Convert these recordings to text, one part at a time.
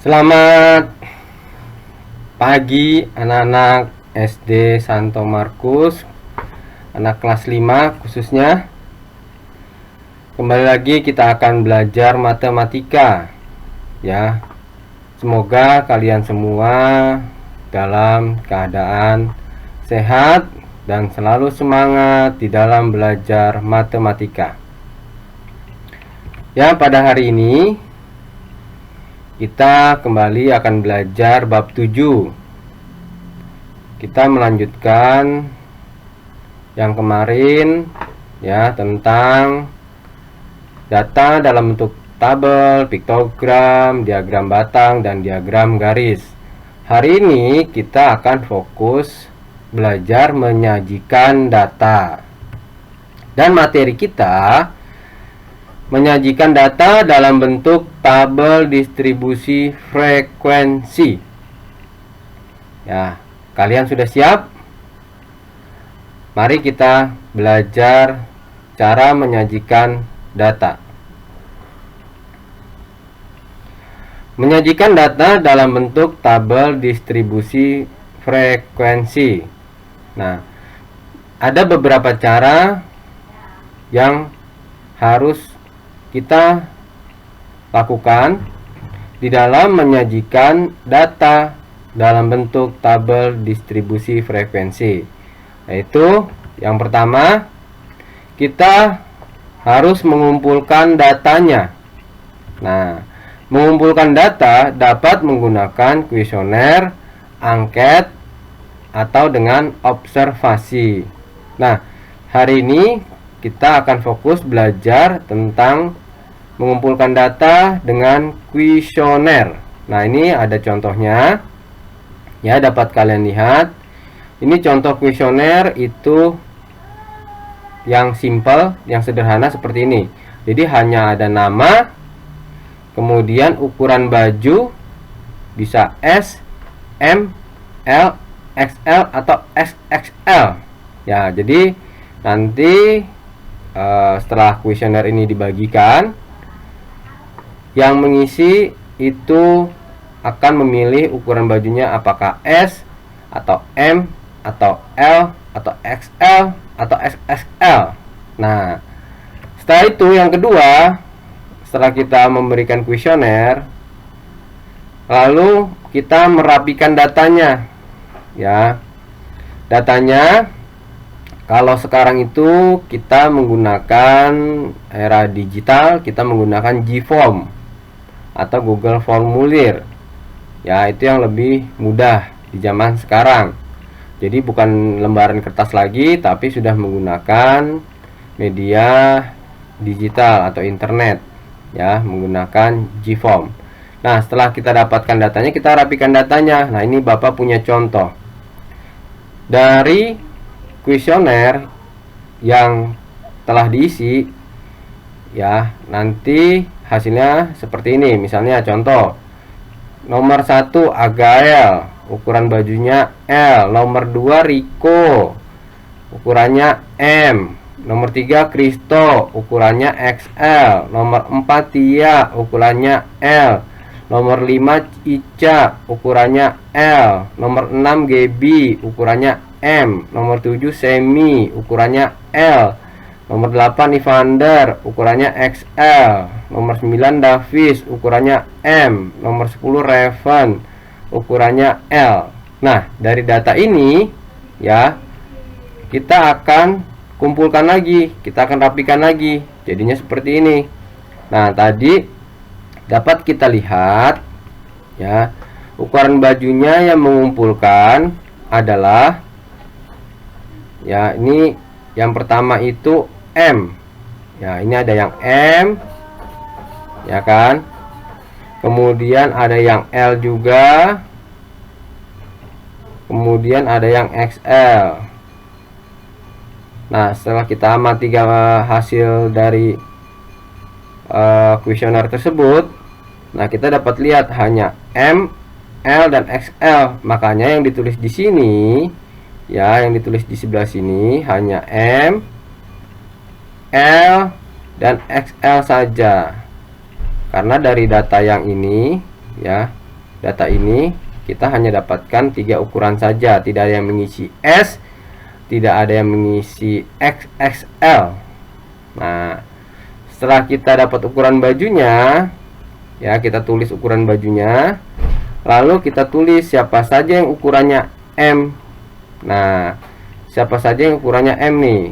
Selamat pagi anak-anak SD Santo Markus, anak kelas 5 khususnya. Kembali lagi kita akan belajar matematika ya. Semoga kalian semua dalam keadaan sehat dan selalu semangat di dalam belajar matematika. Ya, pada hari ini kita kembali akan belajar bab 7. Kita melanjutkan yang kemarin ya, tentang data dalam bentuk tabel, piktogram, diagram batang, dan diagram garis. Hari ini kita akan fokus belajar menyajikan data. Dan materi kita menyajikan data dalam bentuk tabel distribusi frekuensi. Ya, kalian sudah siap? Mari kita belajar cara menyajikan data. Menyajikan data dalam bentuk tabel distribusi frekuensi. Nah, ada beberapa cara yang harus kita lakukan di dalam menyajikan data dalam bentuk tabel distribusi frekuensi. Yaitu yang pertama, kita harus mengumpulkan datanya. Nah, mengumpulkan data dapat menggunakan kuesioner, angket, atau dengan observasi. Nah, hari ini kita akan fokus belajar tentang mengumpulkan data dengan kuesioner. Nah, ini ada contohnya. Ya, dapat kalian lihat. Ini contoh kuesioner itu yang simple, yang sederhana seperti ini. Jadi hanya ada nama, kemudian ukuran baju bisa S, M, L, XL atau XXL. Ya, jadi nanti setelah kuesioner ini dibagikan, yang mengisi itu akan memilih ukuran bajunya apakah S atau M atau L atau XL atau XXL. Nah, setelah itu yang kedua, setelah kita memberikan kuesioner, lalu kita merapikan datanya. Ya, datanya kalau sekarang itu kita menggunakan era digital, kita menggunakan Gform atau Google Formulir. Ya, itu yang lebih mudah di zaman sekarang. Jadi bukan lembaran kertas lagi, tapi sudah menggunakan media digital atau internet. Ya, menggunakan Gform. Nah, setelah kita dapatkan datanya, kita rapikan datanya. Nah, ini Bapak punya contoh. Dari kuesioner yang telah diisi, ya, nanti hasilnya seperti ini. Misalnya contoh, nomor 1 Agael, ukuran bajunya L. Nomor 2 Riko, ukurannya M. Nomor 3 Kristo, ukurannya XL. Nomor 4 Tia, ukurannya L. Nomor 5 Ica, ukurannya L. Nomor 6 Gebi, ukurannya M. Nomor 7 Semi, ukurannya L. Nomor 8 Ivander, ukurannya XL. Nomor 9 Davis, ukurannya M. Nomor 10 Revan, ukurannya L. Nah, dari data ini ya, kita akan kumpulkan lagi, kita akan rapikan lagi. Jadinya seperti ini. Nah, tadi dapat kita lihat ya, ukuran bajunya yang mengumpulkan adalah, ya, ini yang pertama itu M. Ya, ini ada yang M, ya kan? Kemudian ada yang L juga. Kemudian ada yang XL. Nah, setelah kita amati hasil dari kuesioner tersebut, nah, kita dapat lihat hanya M, L, dan XL. Makanya yang ditulis di sini, ya, yang ditulis di sebelah sini hanya M, L, dan XL saja. Karena dari data yang ini ya, data ini kita hanya dapatkan 3 ukuran saja, tidak ada yang mengisi S, tidak ada yang mengisi XXL. Nah, setelah kita dapat ukuran bajunya, ya kita tulis ukuran bajunya, lalu kita tulis siapa saja yang ukurannya M. Nah, siapa saja yang ukurannya M nih.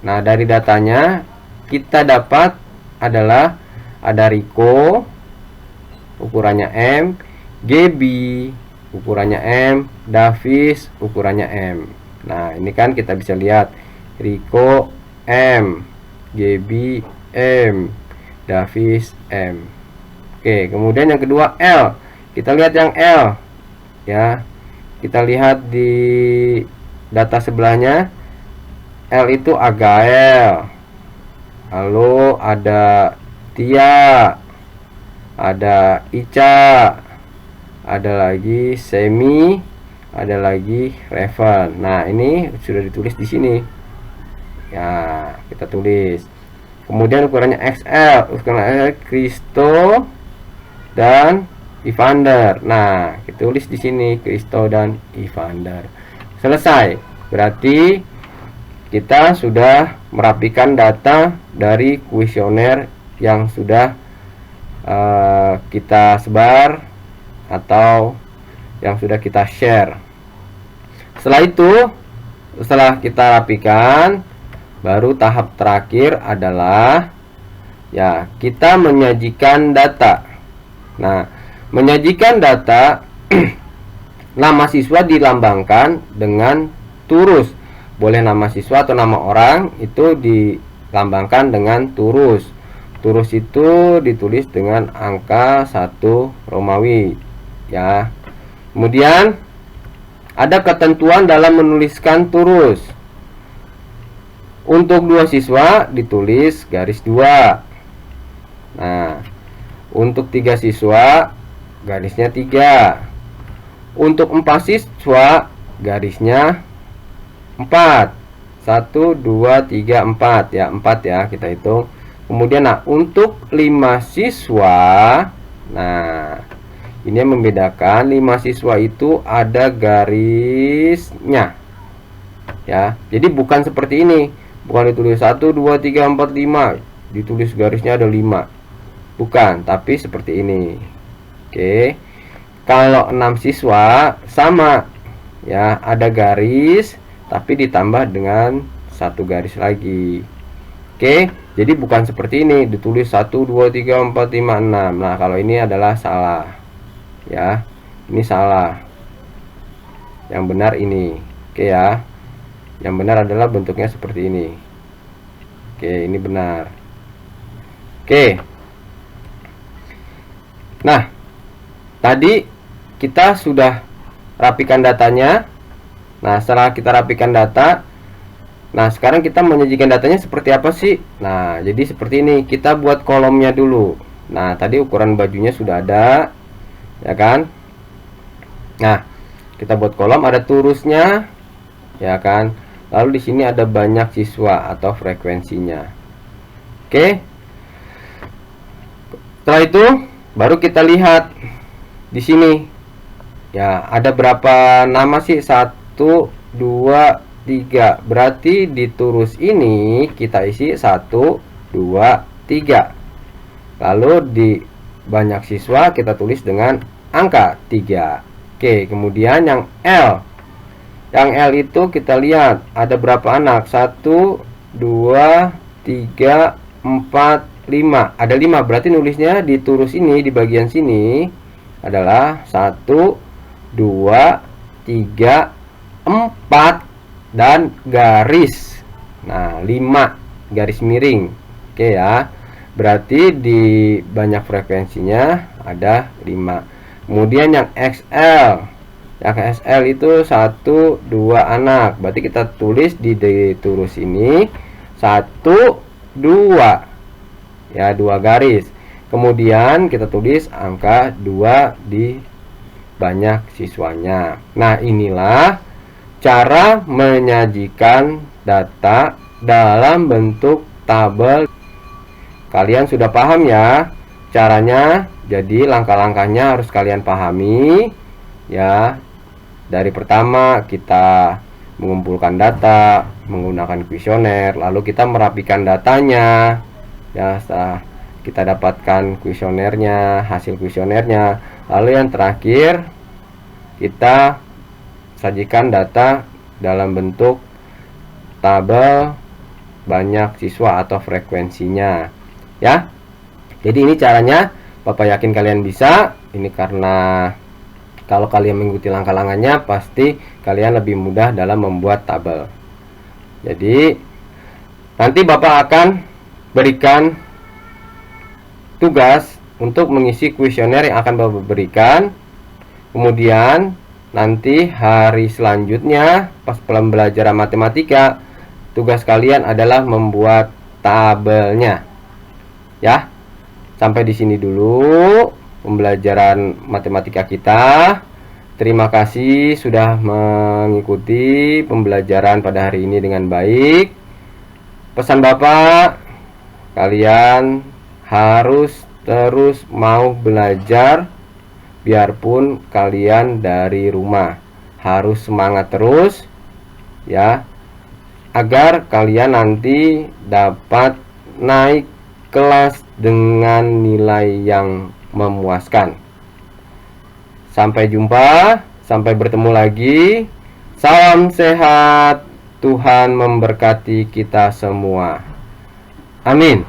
Nah, dari datanya kita dapat adalah ada Riko ukurannya M, Gaby ukurannya M, Davis ukurannya M. Nah, ini kan kita bisa lihat Riko M, Gaby M, Davis M. Oke, kemudian yang kedua L. Kita lihat yang L. Ya. Kita lihat di data sebelahnya. L itu Agael. Lalu ada Tia, ada Ica, ada lagi Semi, ada lagi Revan. Nah, ini sudah ditulis di sini. Ya, kita tulis. Kemudian ukurannya XL, ukurannya Kristo dan Evander. Nah, kita tulis di sini Kristo dan Evander. Selesai. Berarti kita sudah merapikan data dari kuesioner yang sudah kita sebar atau yang sudah kita share. Setelah itu, setelah kita rapikan, baru tahap terakhir adalah ya kita menyajikan data. Nah, menyajikan data nama siswa dilambangkan dengan turus. Boleh nama siswa atau nama orang itu dilambangkan dengan turus. Turus itu ditulis dengan angka 1 Romawi, ya. Kemudian ada ketentuan dalam menuliskan turus. Untuk 2 siswa ditulis garis 2. Nah, untuk 3 siswa garisnya 3. Untuk 4 siswa garisnya 4. 1 2 3 4 ya, 4 ya kita hitung. Kemudian nah, untuk 5 siswa, nah ini yang membedakan 5 siswa itu ada garisnya. Ya, jadi bukan seperti ini. Bukan ditulis 1 2 3 4 5, ditulis garisnya ada 5. Bukan, tapi seperti ini. Oke. Kalau 6 siswa sama ya, ada garis tapi ditambah dengan 1 garis lagi. Oke, jadi bukan seperti ini ditulis 1 2 3 4 5 6. Nah, kalau ini adalah salah. Ya. Ini salah. Yang benar ini. Oke ya. Yang benar adalah bentuknya seperti ini. Oke, ini benar. Oke. Nah, tadi kita sudah rapikan datanya. Nah, setelah kita rapikan data, nah sekarang kita menyajikan datanya seperti apa sih? Nah, jadi seperti ini. Kita buat kolomnya dulu. Nah, tadi ukuran bajunya sudah ada, ya kan? Nah, kita buat kolom, ada turusnya, ya kan? Lalu di sini ada banyak siswa atau frekuensinya. Oke. Setelah itu baru kita lihat di sini. Ya, ada berapa nama sih? 1 2 3. Berarti di turus ini kita isi 1 2 3. Lalu di banyak siswa kita tulis dengan angka 3. Oke, kemudian yang L. Yang L itu kita lihat ada berapa anak? 1 2 3 4 5. Ada 5, berarti nulisnya di turus ini, di bagian sini adalah 1 2 3 4 dan garis. Nah, 5 garis miring. Oke ya. Berarti di banyak frekuensinya ada 5. Kemudian yang XL. Yang XL itu 1 2 anak. Berarti kita tulis di turus ini 1 2. Ya, 2 garis. Kemudian kita tulis angka 2 di banyak siswanya. Nah, inilah cara menyajikan data dalam bentuk tabel. Kalian sudah paham ya caranya Jadi langkah-langkahnya harus kalian pahami ya. Dari pertama kita mengumpulkan data menggunakan kuesioner, lalu kita merapikan datanya ya. Setelah kita dapatkan kuesionernya, hasil kuesionernya, lalu yang terakhir kita sajikan data dalam bentuk tabel banyak siswa atau frekuensinya ya. Jadi ini caranya, Bapak yakin kalian bisa. Ini karena kalau kalian mengikuti langkah-langkahnya pasti kalian lebih mudah dalam membuat tabel. Jadi nanti Bapak akan berikan tugas untuk mengisi kuesioner yang akan Bapak berikan. Kemudian nanti hari selanjutnya pas pembelajaran matematika, tugas kalian adalah membuat tabelnya ya. Sampai di sini dulu pembelajaran matematika kita. Terima kasih sudah mengikuti pembelajaran pada hari ini dengan baik. Pesan Bapak, kalian harus terus mau belajar biarpun kalian dari rumah. Harus semangat terus ya, agar kalian nanti dapat naik kelas dengan nilai yang memuaskan. Sampai jumpa, sampai bertemu lagi. Salam sehat, Tuhan memberkati kita semua. Amin.